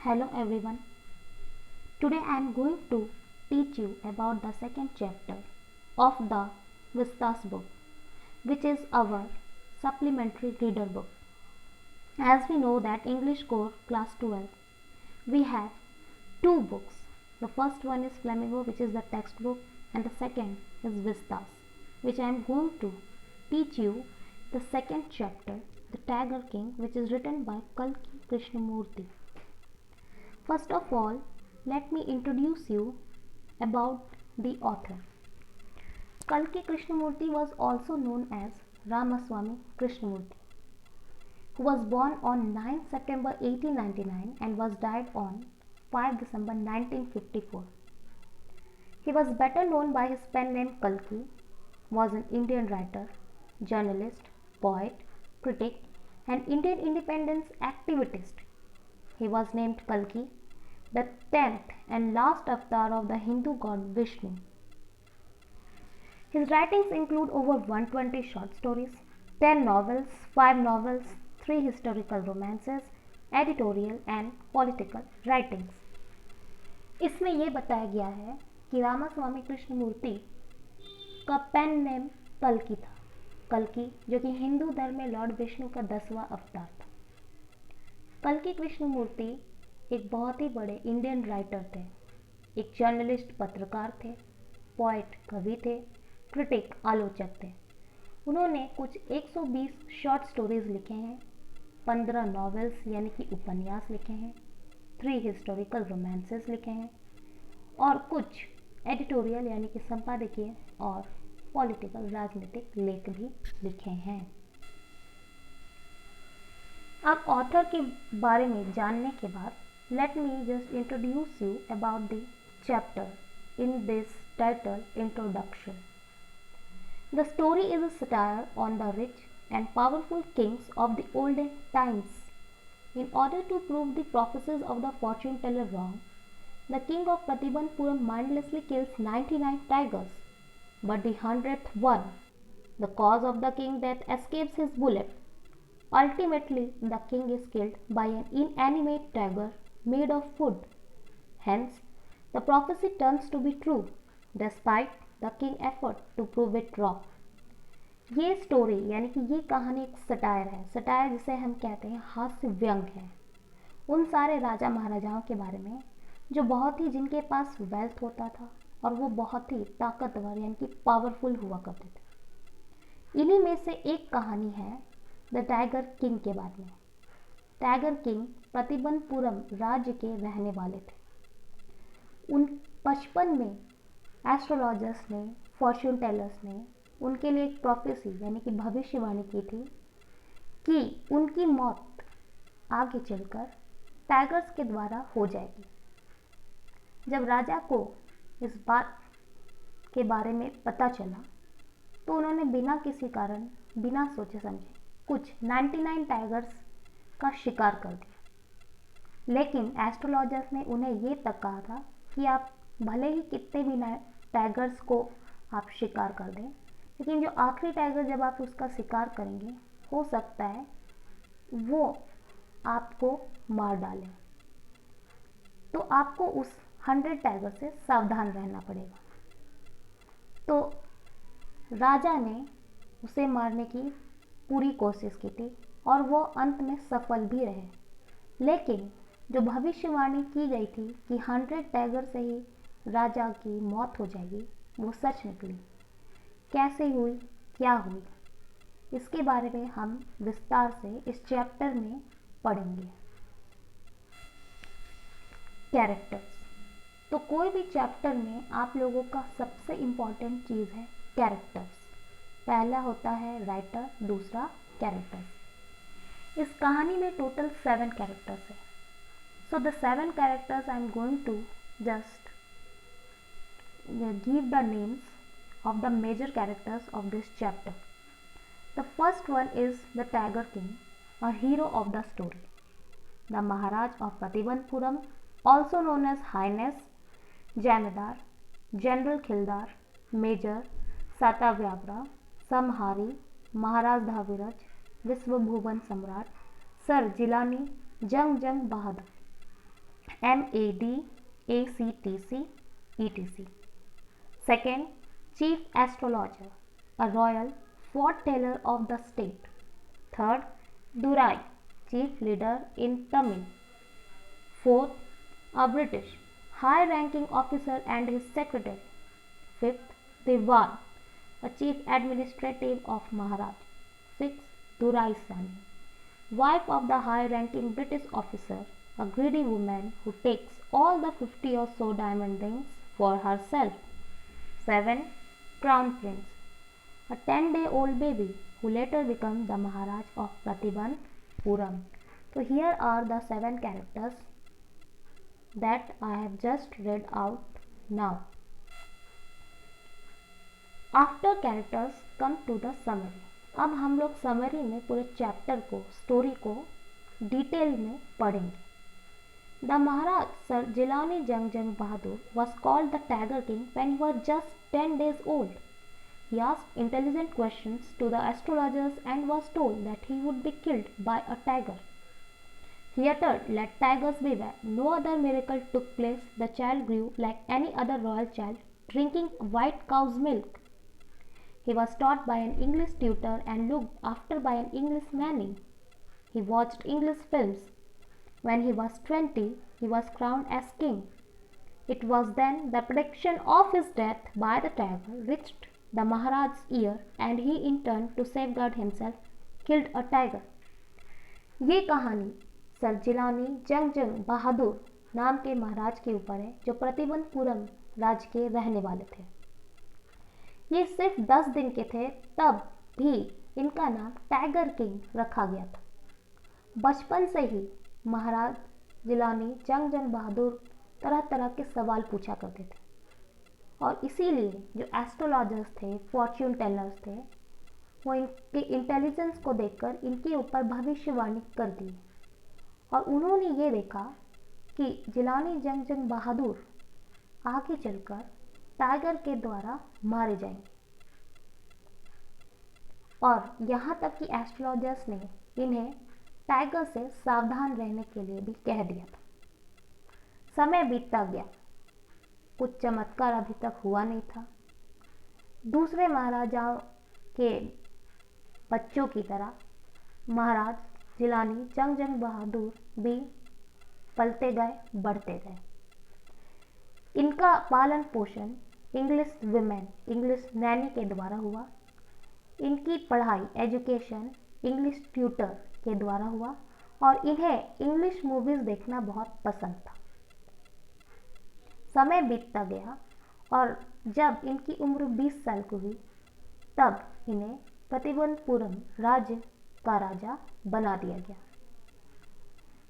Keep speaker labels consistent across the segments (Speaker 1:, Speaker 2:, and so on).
Speaker 1: Hello everyone. Today I am going to teach you about the second chapter of the Vistas book, which is our supplementary reader book. As we know that English core class 12, we have two books. The first one is Flamingo, which is the textbook, and the second is Vistas, which I am going to teach you the second chapter, The Tiger King, which is written by Kalki Krishnamurti. First of all, let me introduce you about the author. Kalki Krishnamurti was also known as Ramaswamy Krishnamurti, who was born on 9 September 1899 and was died on 5 December 1954. He was better known by his pen name Kalki, was an Indian writer, journalist, poet, critic, and Indian independence activist. He was named Kalki, the 10th and last avatar of the Hindu god Vishnu. His writings include over 120 short stories, 10 novels, 5 novels, 3 historical romances, editorial and political writings. इसमें यह बताया गया है कि रामास्वामी कृष्णमूर्ति का pen name कल्कि था। कल्कि जो कि हिंदू धर्म में लॉर्ड विष्णु का 10वां अवतार था। कल्कि कृष्णमूर्ति एक बहुत ही बड़े इंडियन राइटर थे, एक जर्नलिस्ट पत्रकार थे, पोएट कवि थे, क्रिटिक आलोचक थे। उन्होंने कुछ 120 शॉर्ट स्टोरीज लिखे हैं, 15 नॉवेल्स यानी कि उपन्यास लिखे हैं, 3 हिस्टोरिकल रोमांसेस लिखे हैं और कुछ एडिटोरियल यानी कि संपादकीय और पॉलिटिकल राजनीतिक लेख भी लिखे हैं। अब ऑथर के बारे में जानने के बाद let me just introduce you about the chapter in this title introduction. The story is a satire on the rich and powerful kings of the olden times. In order to prove the prophecies of the fortune teller wrong, the king of Pratibandpuram mindlessly kills 99 tigers, but the 100th one, the cause of the king's death, escapes his bullet. Ultimately, the king is killed by an inanimate tiger made of wood. Hence, the prophecy turns to be true, despite the king's effort to prove it wrong. ये story यानी कि ये कहानी एक satire है। Satire जिसे हम कहते हैं हास्य व्यंग है उन सारे राजा महाराजाओं के बारे में जो बहुत ही जिनके पास वेल्थ होता था और वो बहुत ही ताकतवर यानी कि पावरफुल हुआ करते थे। इन्हीं में से एक कहानी है द टाइगर किंग के बारे में। टाइगर किंग प्रतिबंधपुरम राज्य के रहने वाले थे। उन 55 में एस्ट्रोलॉजर्स ने, फॉर्च्यून टेलर्स ने उनके लिए एक प्रोफेसी यानी कि भविष्यवाणी की थी कि उनकी मौत आगे चलकर टाइगर्स के द्वारा हो जाएगी। जब राजा को इस बात के बारे में पता चला तो उन्होंने बिना किसी कारण, बिना सोचे समझे कुछ 99 टाइगर्स का शिकार कर दिया। लेकिन एस्ट्रोलॉजर्स ने उन्हें ये तक कहा था कि आप भले ही कितने भी टाइगर्स को आप शिकार कर दें, लेकिन जो आखिरी टाइगर जब आप उसका शिकार करेंगे हो सकता है वो आपको मार डाले, तो आपको उस 100 टाइगर से सावधान रहना पड़ेगा। तो राजा ने उसे मारने की पूरी कोशिश की थी और वो अंत में सफल भी रहे। लेकिन जो भविष्यवाणी की गई थी कि 100 टाइगर से ही राजा की मौत हो जाएगी, वो सच निकली। कैसे हुई, क्या हुई, इसके बारे में हम विस्तार से इस चैप्टर में पढ़ेंगे। कैरेक्टर्स। तो कोई भी चैप्टर में आप लोगों का सबसे इम्पॉर्टेंट चीज़ है कैरेक्टर्स। पहला होता है राइटर, दूसरा कैरेक्टर्स। इस कहानी में टोटल 7 कैरेक्टर्स है। So the 7 characters I am going to just give the names of the major characters of this chapter. The first one is the Tiger King, a hero of the story. The Maharaj of Pratibandpuram, also known as Highness, Jamadar, General Khildar, Major, Satavyabra, Samhari, Maharaj Dhaviraj, Viswabhuvan Samrat, Sir Jilani, Jang Jang Bahadur. MADACTC etc. Second, Chief Astrologer, a royal foreteller of the state. Third, Durai, Chief Leader in Tamil. Fourth, a British high-ranking officer and his secretary. Fifth, Diwan, a chief administrative of Maharaj. Sixth, Durai Sani, wife of the high-ranking British officer, a greedy woman who takes all the 50 or so diamond rings for herself. 7. Crown Prince, a 10-day-old baby who later becomes the Maharaj of Pratibandhupuram. So here are the 7 characters that I have just read out now. After characters come to the summary. अब हम लोग summary में पूरे chapter को, story को detail में पढ़ेंगे. The Maharaj Sir Jilani Jang Jang Bahadur was called the Tiger King when he was just 10 days old. He asked intelligent questions to the astrologers and was told that he would be killed by a tiger. He uttered, "Let tigers beware." No other miracle took place. The child grew like any other royal child, drinking white cow's milk. He was taught by an English tutor and looked after by an English nanny. He watched English films. When he was 20, he was crowned as king. It was then the prediction of his death by the tiger reached the Maharaj's ear, and he, in turn, to safeguard himself, killed a tiger. ये कहानी sir Jilani जंग जंग बहादुर नाम के महाराज के ऊपर है, जो प्रतिबंधपुरम राज्य के रहने वाले थे. ये सिर्फ 10 दिन के थे, तब भी इनका नाम टाइगर किंग रखा गया था. बचपन से ही महाराज जिलानी जंग जंग बहादुर तरह तरह के सवाल पूछा करते थे, और इसीलिए जो एस्ट्रोलॉजर्स थे, फॉर्च्यून टेलर्स थे, वो इनके इंटेलिजेंस को देखकर इनके ऊपर भविष्यवाणी कर दी, और उन्होंने ये देखा कि जिलानी जंग जंग बहादुर आगे चलकर टाइगर के द्वारा मारे जाएंगे. और यहाँ तक कि एस्ट्रोलॉजर्स ने इन्हें टाइगर से सावधान रहने के लिए भी कह दिया था. समय बीतता गया, कुछ चमत्कार अभी तक हुआ नहीं था. दूसरे महाराजाओं के बच्चों की तरह महाराज जिलानी जंग जंग बहादुर भी पलते गए, बढ़ते गए. इनका पालन पोषण इंग्लिश विमेन, इंग्लिश नैनी के द्वारा हुआ. इनकी पढ़ाई, एजुकेशन इंग्लिश ट्यूटर के द्वारा हुआ, और इन्हें इंग्लिश मूवीज़ देखना बहुत पसंद था. समय बीतता गया, और जब इनकी उम्र 20 साल की हुई, तब इन्हें प्रतिबंधपुरम राज्य का राजा बना दिया गया.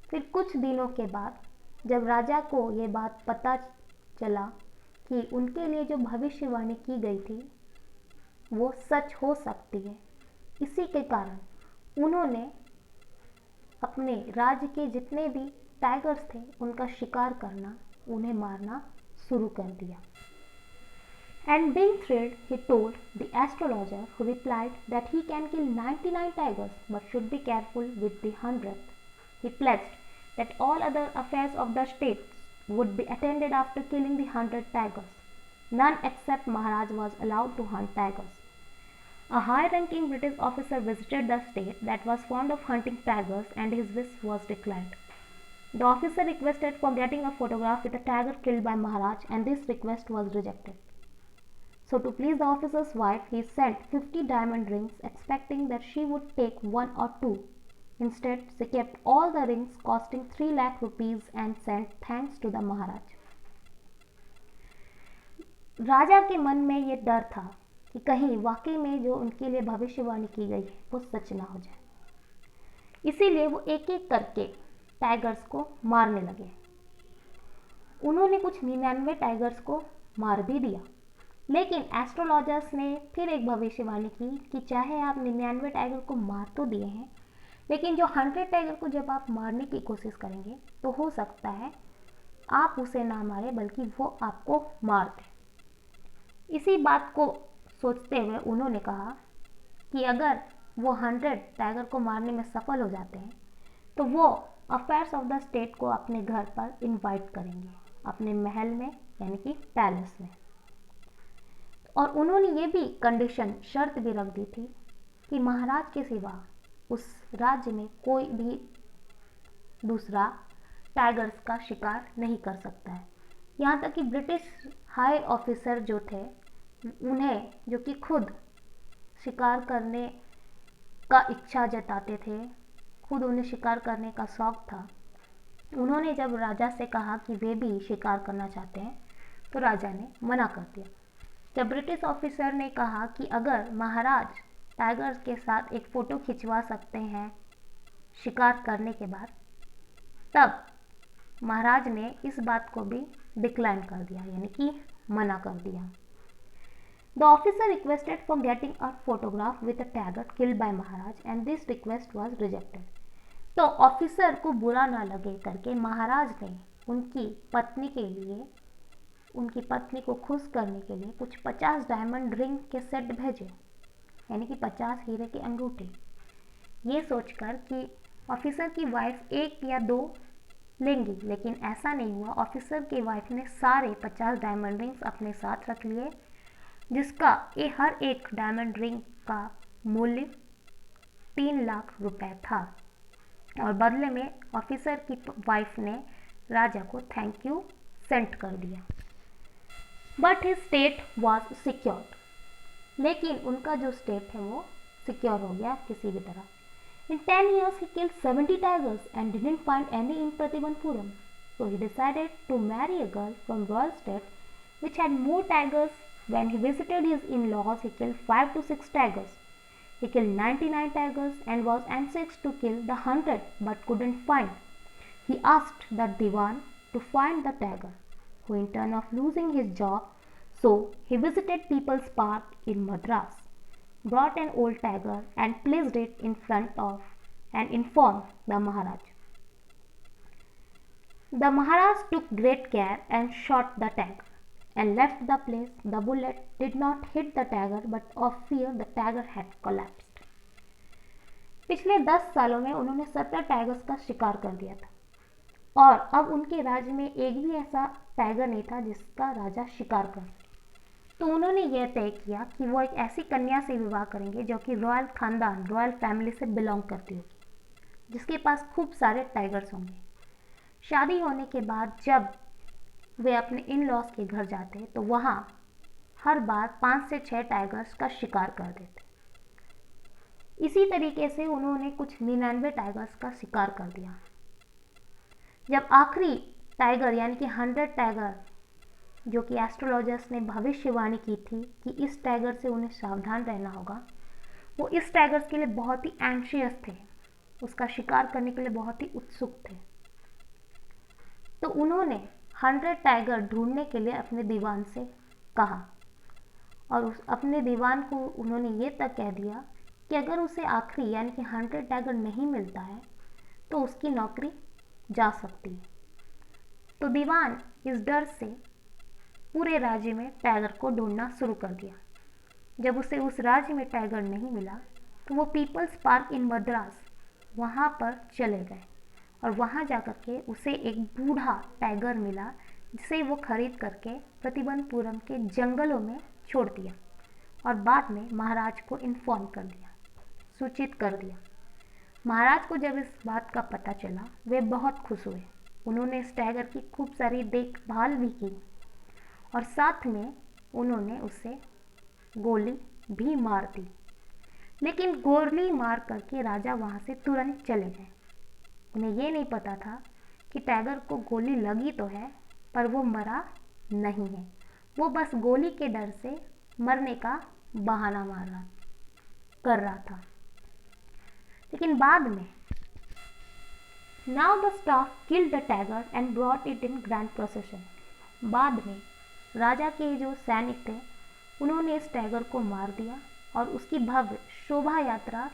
Speaker 1: फिर कुछ दिनों के बाद जब राजा को ये बात पता चला कि उनके लिए जो भविष्यवाणी की गई थी वो सच हो सकती है, इसी के कारण उन्होंने अपने राज्य के जितने भी टाइगर्स थे उनका शिकार करना, उन्हें मारना शुरू कर दिया. And being thrilled, he told the astrologer, who replied that he can kill 99 tigers but should be careful with the 100th. He pledged that all other affairs of the state would be attended after killing the 100 tigers. None except Maharaj was allowed to hunt tigers. A high-ranking British officer visited the state that was fond of hunting tigers, and his wish was declined. The officer requested for getting a photograph with a tiger killed by Maharaj, and this request was rejected. So to please the officer's wife, he sent 50 diamond rings, expecting that she would take 1 or 2. Instead, she kept all the rings costing 3 lakh rupees and sent thanks to the Maharaj. राजा के मन में ये डर था कि कहीं वाकई में जो उनके लिए भविष्यवाणी की गई है वो सच ना हो जाए. इसीलिए वो एक एक करके टाइगर्स को मारने लगे. उन्होंने कुछ 99 टाइगर्स को मार भी दिया, लेकिन एस्ट्रोलॉजर्स ने फिर एक भविष्यवाणी की कि चाहे आप 99 टाइगर को मार तो दिए हैं, लेकिन जो 100 टाइगर को जब आप मारने की कोशिश करेंगे तो हो सकता है आप उसे ना मारे बल्कि वो आपको मार दे. इसी बात को सोचते हुए उन्होंने कहा कि अगर वो 100 टाइगर को मारने में सफल हो जाते हैं तो वो अफेयर्स ऑफ द स्टेट को अपने घर पर इनवाइट करेंगे, अपने महल में यानी कि पैलेस में। और उन्होंने ये भी कंडीशन शर्त भी रख दी थी कि महाराज के सिवा उस राज्य में कोई भी दूसरा टाइगर्स का शिकार नहीं कर सकता है। यहाँ तक कि ब्रिटिश हाई ऑफिसर जो थे, उन्हें जो कि खुद शिकार करने का इच्छा जताते थे, खुद उन्हें शिकार करने का शौक था, उन्होंने जब राजा से कहा कि वे भी शिकार करना चाहते हैं तो राजा ने मना कर दिया। जब ब्रिटिश ऑफिसर ने कहा कि अगर महाराज टाइगर्स के साथ एक फ़ोटो खिंचवा सकते हैं शिकार करने के बाद, तब महाराज ने इस बात को भी डिक्लाइन कर दिया, यानी कि मना कर दिया। The officer requested for getting a photograph with a tiger killed by Maharaj and this request was rejected. तो ऑफिसर को बुरा ना लगे करके महाराज ने उनकी पत्नी के लिए, उनकी पत्नी को खुश करने के लिए कुछ 50 डायमंड रिंग के सेट भेजे, यानी कि 50 हीरे के अंगूठे, ये सोचकर कि ऑफिसर की वाइफ एक या दो लेंगी, लेकिन ऐसा नहीं हुआ। ऑफिसर की वाइफ ने सारे 50 डायमंड रिंग्स अपने साथ रख लिए, जिसका हर एक डायमंड रिंग का मूल्य 3 लाख रुपए था। और बदले में ऑफिसर की वाइफ ने राजा को थैंक यू सेंड कर दिया। But his state was secured, लेकिन उनका जो स्टेट है वो सिक्योर हो गया किसी भी तरह। In 10 years, he killed 70 tigers and didn't find any in Pratibandpuram. So he decided to marry a girl from royal state which had more tigers. When he visited his in-laws, he killed 5 to 6 tigers. He killed 99 tigers and was anxious to kill the 100 but couldn't find. He asked the Diwan to find the tiger, who in turn of losing his job, so he visited People's Park in Madras, brought an old tiger and placed it in front of and informed the Maharaj. The Maharaj took great care and shot the tiger and left the place. The bullet did not hit the tiger, but of fear the tiger had collapsed. पिछले 10 सालों में उन्होंने 70 tigers का शिकार कर दिया था और अब उनके राज्य में एक भी ऐसा टाइगर नहीं था जिसका राजा शिकार कर सके। तो उन्होंने यह तय किया कि वो एक ऐसी कन्या से विवाह करेंगे जो कि रॉयल खानदान, रॉयल फैमिली से बिलोंग करती होगी, जिसके पास खूब सारे टाइगर्स होंगे। शादी होने के बाद जब वे अपने इन लॉज के घर जाते तो वहाँ हर बार 5 से 6 टाइगर्स का शिकार कर देते। इसी तरीके से उन्होंने कुछ 99 टाइगर्स का शिकार कर दिया। जब आखिरी टाइगर यानी कि 100 टाइगर, जो कि एस्ट्रोलॉजर्स ने भविष्यवाणी की थी कि इस टाइगर से उन्हें सावधान रहना होगा, वो इस टाइगर्स के लिए बहुत ही एंशियस थे, उसका शिकार करने के लिए बहुत ही उत्सुक थे। तो उन्होंने 100 टाइगर ढूंढने के लिए अपने दीवान से कहा और उस अपने दीवान को उन्होंने ये तक कह दिया कि अगर उसे आखिरी यानी कि 100 टाइगर नहीं मिलता है तो उसकी नौकरी जा सकती है। तो दीवान इस डर से पूरे राज्य में टाइगर को ढूंढना शुरू कर दिया। जब उसे उस राज्य में टाइगर नहीं मिला तो वो पीपल्स पार्क इन मद्रास वहाँ पर चले गए और वहाँ जाकर के उसे एक बूढ़ा टाइगर मिला, जिसे वो खरीद करके प्रतिबंधपुरम के जंगलों में छोड़ दिया और बाद में महाराज को इन्फॉर्म कर दिया, सूचित कर दिया। महाराज को जब इस बात का पता चला वे बहुत खुश हुए। उन्होंने इस टाइगर की खूब सारी देखभाल भी की और साथ में उन्होंने उसे गोली भी मार दी। लेकिन गोली मार करके राजा वहाँ से तुरंत चले गए। उन्हें ये नहीं पता था कि टाइगर को गोली लगी तो है पर वो मरा नहीं है, वो बस गोली के डर से मरने का बहाना कर रहा था। लेकिन बाद में now the staff killed the tiger and brought it in grand procession. बाद में राजा के जो सैनिक थे उन्होंने इस टाइगर को मार दिया और उसकी भव्य शोभा यात्रा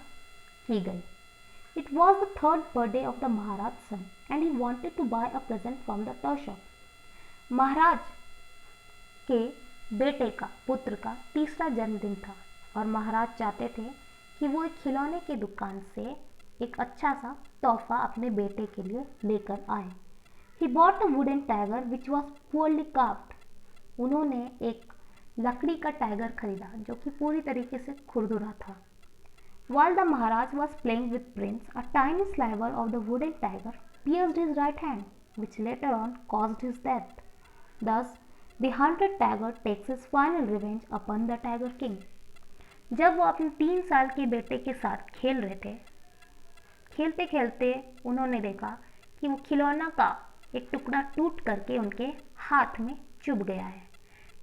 Speaker 1: की गई। It was the 3rd birthday of the Maharaj's son and he wanted to buy a present from the toy shop. महाराज के बेटे का, पुत्र का 3रा जन्मदिन था और महाराज चाहते थे कि वो एक खिलौने की दुकान से एक अच्छा सा तोहफा अपने बेटे के लिए लेकर आए। He bought a wooden tiger which was poorly carved. उन्होंने एक लकड़ी का टाइगर खरीदा जो कि पूरी तरीके से खुरदुरा था। While the Maharaj was playing with Prince, a tiny sliver of the wooden tiger pierced his right hand, which later on caused his death. Thus, the hunted tiger takes his final revenge upon the Tiger King. जब वो अपने 3 साल के बेटे के साथ खेल रहे थे, खेलते खेलते उन्होंने देखा कि वो खिलौना का एक टुकड़ा टूट करके उनके हाथ में चुभ गया है,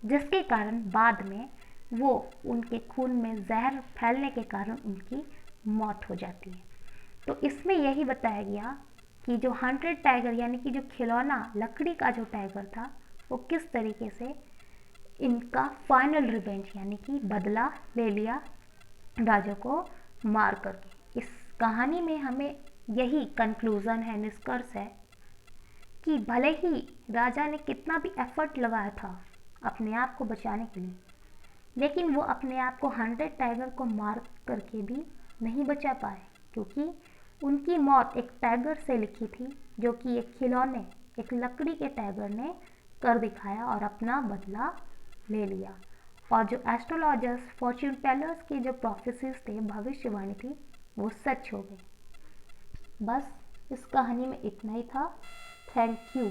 Speaker 1: जिसके कारण बाद में वो उनके खून में जहर फैलने के कारण उनकी मौत हो जाती है। तो इसमें यही बताया गया कि जो हंटेड टाइगर यानी कि जो खिलौना लकड़ी का जो टाइगर था वो किस तरीके से इनका फाइनल रिवेंज यानी कि बदला ले लिया राजा को मार करके। इस कहानी में हमें यही कंक्लूज़न है, निष्कर्ष है कि भले ही राजा ने कितना भी एफर्ट लगाया था अपने आप को बचाने के लिए, लेकिन वो अपने आप को हंटेड टाइगर को मार करके भी नहीं बचा पाए, क्योंकि उनकी मौत एक टाइगर से लिखी थी जो कि एक खिलौने, एक लकड़ी के टाइगर ने कर दिखाया और अपना बदला ले लिया। और जो एस्ट्रोलॉजर्स, फॉर्च्यून टेलर्स की जो प्रोफेसीज थे, भविष्यवाणी थी, वो सच हो गई। बस इस कहानी में इतना ही था। Thank you.